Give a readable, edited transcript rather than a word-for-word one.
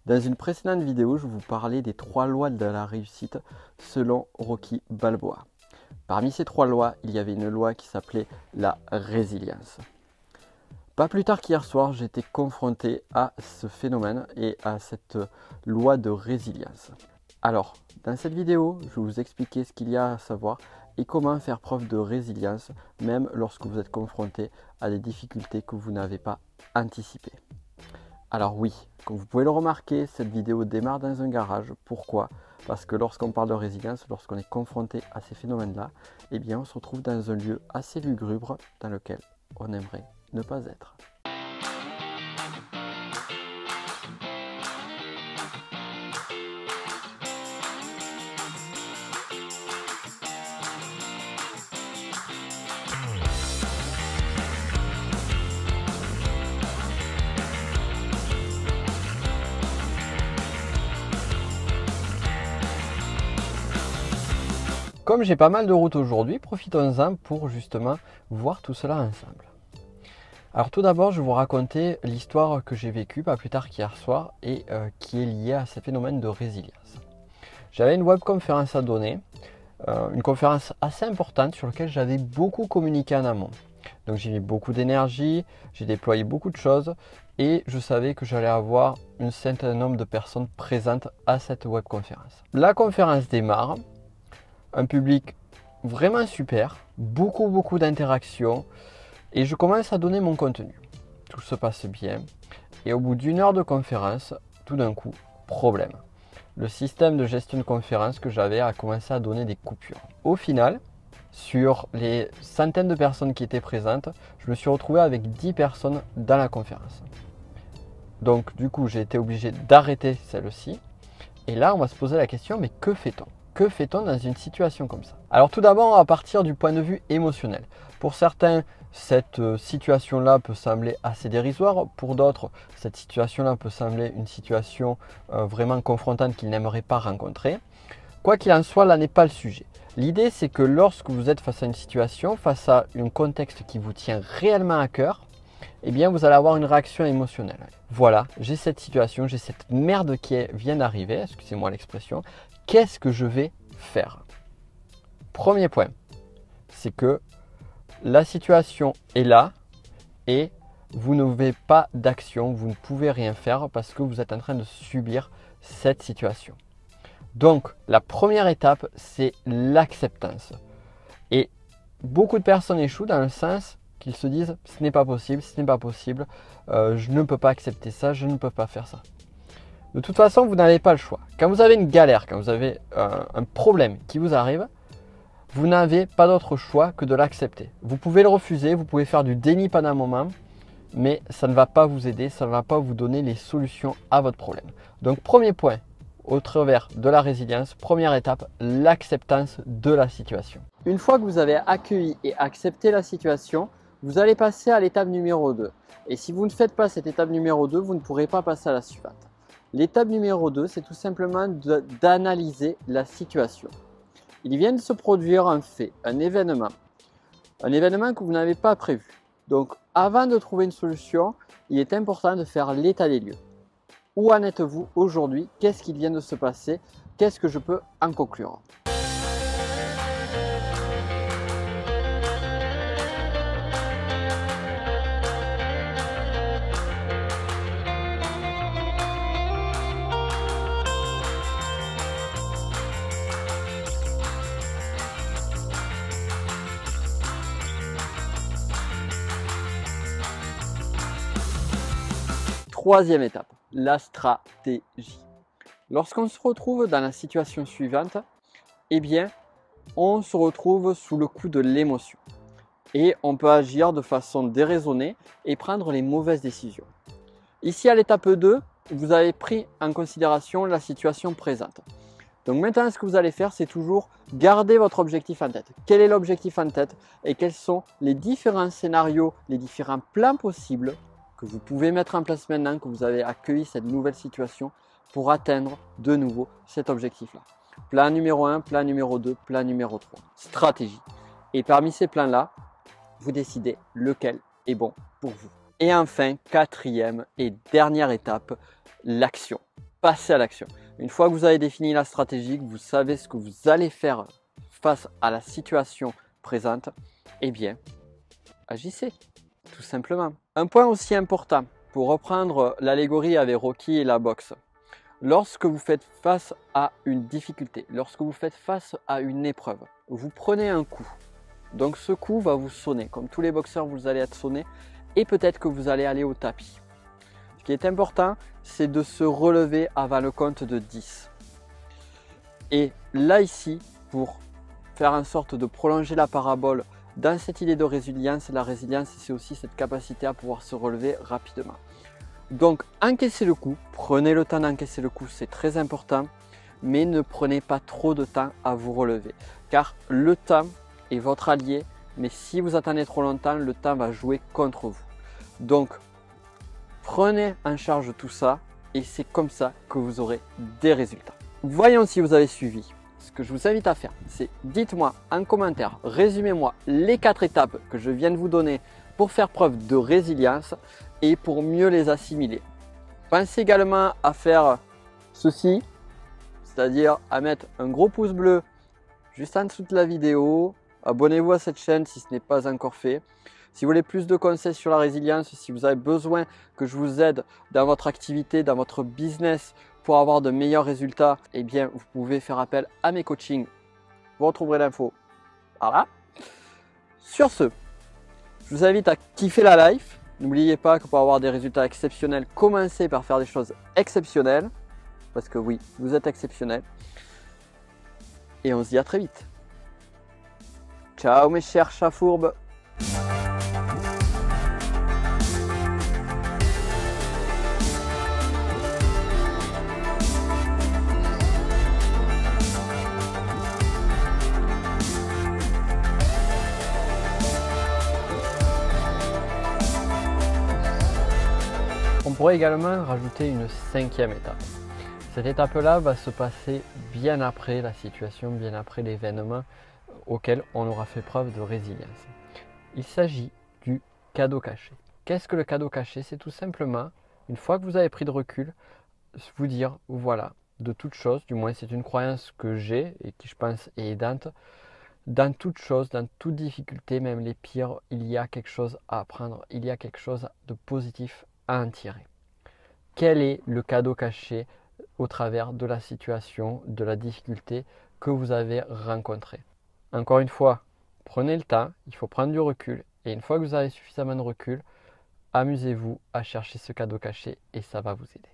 Dans une précédente vidéo, je vous parlais des 3 lois de la réussite selon Rocky Balboa. Parmi ces 3 lois, il y avait une loi qui s'appelait la résilience. Pas plus tard qu'hier soir, j'étais confronté à ce phénomène et à cette loi de résilience. Alors, dans cette vidéo, je vais vous expliquer ce qu'il y a à savoir et comment faire preuve de résilience, même lorsque vous êtes confronté à des difficultés que vous n'avez pas anticipées. Alors oui, comme vous pouvez le remarquer, cette vidéo démarre dans un garage. Pourquoi? Parce que lorsqu'on parle de résilience, lorsqu'on est confronté à ces phénomènes-là, eh bien on se retrouve dans un lieu assez lugubre dans lequel on aimerait ne pas être. Comme j'ai pas mal de routes aujourd'hui, profitons-en pour justement voir tout cela ensemble. Alors tout d'abord, je vais vous raconter l'histoire que j'ai vécue pas plus tard qu'hier soir et qui est liée à ce phénomène de résilience. J'avais une webconférence à donner, une conférence assez importante sur laquelle j'avais beaucoup communiqué en amont. Donc j'ai mis beaucoup d'énergie, j'ai déployé beaucoup de choses et je savais que j'allais avoir un certain nombre de personnes présentes à cette webconférence. La conférence démarre. Un public vraiment super, beaucoup d'interactions et je commence à donner mon contenu. Tout se passe bien et au bout d'une heure de conférence, tout d'un coup, problème. Le système de gestion de conférence que j'avais a commencé à donner des coupures. Au final, sur les centaines de personnes qui étaient présentes, je me suis retrouvé avec 10 personnes dans la conférence. Donc du coup, j'ai été obligé d'arrêter celle-ci et là, on va se poser la question, mais que fait-on ? Que fait-on dans une situation comme ça? Alors tout d'abord, à partir du point de vue émotionnel. Pour certains, cette situation-là peut sembler assez dérisoire. Pour d'autres, cette situation-là peut sembler une situation vraiment confrontante qu'ils n'aimeraient pas rencontrer. Quoi qu'il en soit, là n'est pas le sujet. L'idée, c'est que lorsque vous êtes face à une situation, face à un contexte qui vous tient réellement à cœur, eh bien vous allez avoir une réaction émotionnelle. Voilà, j'ai cette situation, j'ai cette merde qui vient d'arriver, excusez-moi l'expression. Qu'est-ce que je vais faire? Premier point, c'est que la situation est là et vous n'avez pas d'action, vous ne pouvez rien faire parce que vous êtes en train de subir cette situation. Donc, la première étape, c'est l'acceptance. Et beaucoup de personnes échouent dans le sens qu'ils se disent « ce n'est pas possible, je ne peux pas accepter ça, je ne peux pas faire ça ». De toute façon, vous n'avez pas le choix. Quand vous avez une galère, quand vous avez un problème qui vous arrive, vous n'avez pas d'autre choix que de l'accepter. Vous pouvez le refuser, vous pouvez faire du déni pendant un moment, mais ça ne va pas vous aider, ça ne va pas vous donner les solutions à votre problème. Donc, premier point, au travers de la résilience, première étape, l'acceptance de la situation. Une fois que vous avez accueilli et accepté la situation, vous allez passer à l'étape numéro 2. Et si vous ne faites pas cette étape numéro 2, vous ne pourrez pas passer à la suivante. L'étape numéro 2, c'est tout simplement d'analyser la situation. Il vient de se produire un fait, un événement que vous n'avez pas prévu. Donc, avant de trouver une solution, il est important de faire l'état des lieux. Où en êtes-vous aujourd'hui? Qu'est-ce qui vient de se passer? Qu'est-ce que je peux en conclure? Troisième étape, la stratégie. Lorsqu'on se retrouve dans la situation suivante, eh bien, on se retrouve sous le coup de l'émotion. Et on peut agir de façon déraisonnée et prendre les mauvaises décisions. Ici, à l'étape 2, vous avez pris en considération la situation présente. Donc maintenant, ce que vous allez faire, c'est toujours garder votre objectif en tête. Quel est l'objectif en tête et quels sont les différents scénarios, les différents plans possibles que vous pouvez mettre en place maintenant que vous avez accueilli cette nouvelle situation pour atteindre de nouveau cet objectif-là. Plan numéro 1, plan numéro 2, plan numéro 3. Stratégie. Et parmi ces plans-là, vous décidez lequel est bon pour vous. Et enfin, quatrième et dernière étape, l'action. passez à l'action. Une fois que vous avez défini la stratégie, que vous savez ce que vous allez faire face à la situation présente, eh bien, agissez, tout simplement. Un point aussi important, pour reprendre l'allégorie avec Rocky et la boxe. Lorsque vous faites face à une difficulté, lorsque vous faites face à une épreuve, vous prenez un coup. Donc ce coup va vous sonner. Comme tous les boxeurs, vous allez être sonné et peut-être que vous allez aller au tapis. Ce qui est important, c'est de se relever avant le compte de 10. Et là ici, pour faire en sorte de prolonger la parabole dans cette idée de résilience, la résilience c'est aussi cette capacité à pouvoir se relever rapidement. Donc encaissez le coup, prenez le temps d'encaisser le coup, c'est très important, mais ne prenez pas trop de temps à vous relever. Car le temps est votre allié, mais si vous attendez trop longtemps, le temps va jouer contre vous. Donc prenez en charge tout ça et c'est comme ça que vous aurez des résultats. Voyons si vous avez suivi. Ce que je vous invite à faire, c'est dites-moi en commentaire, résumez-moi les 4 étapes que je viens de vous donner pour faire preuve de résilience et pour mieux les assimiler. Pensez également à faire ceci, c'est-à-dire à mettre un gros pouce bleu juste en dessous de la vidéo. Abonnez-vous à cette chaîne si ce n'est pas encore fait. Si vous voulez plus de conseils sur la résilience, si vous avez besoin que je vous aide dans votre activité, dans votre business pour avoir de meilleurs résultats, eh bien vous pouvez faire appel à mes coachings. Vous retrouverez l'info par là. Sur ce, je vous invite à kiffer la life. N'oubliez pas que pour avoir des résultats exceptionnels, commencez par faire des choses exceptionnelles. Parce que oui, vous êtes exceptionnel. Et on se dit à très vite. Ciao mes chers chats fourbes. On pourrait également rajouter une 5e étape. Cette étape-là va se passer bien après la situation, bien après l'événement auquel on aura fait preuve de résilience. Il s'agit du cadeau caché. Qu'est-ce que le cadeau caché? C'est tout simplement, une fois que vous avez pris de recul, vous dire, voilà, de toute chose, du moins c'est une croyance que j'ai et qui je pense est aidante, dans toute chose, dans toute difficulté, même les pires, il y a quelque chose à apprendre, il y a quelque chose de positif à en tirer. Quel est le cadeau caché au travers de la situation, de la difficulté que vous avez rencontrée? Encore une fois, prenez le temps, il faut prendre du recul et une fois que vous avez suffisamment de recul, amusez-vous à chercher ce cadeau caché et ça va vous aider.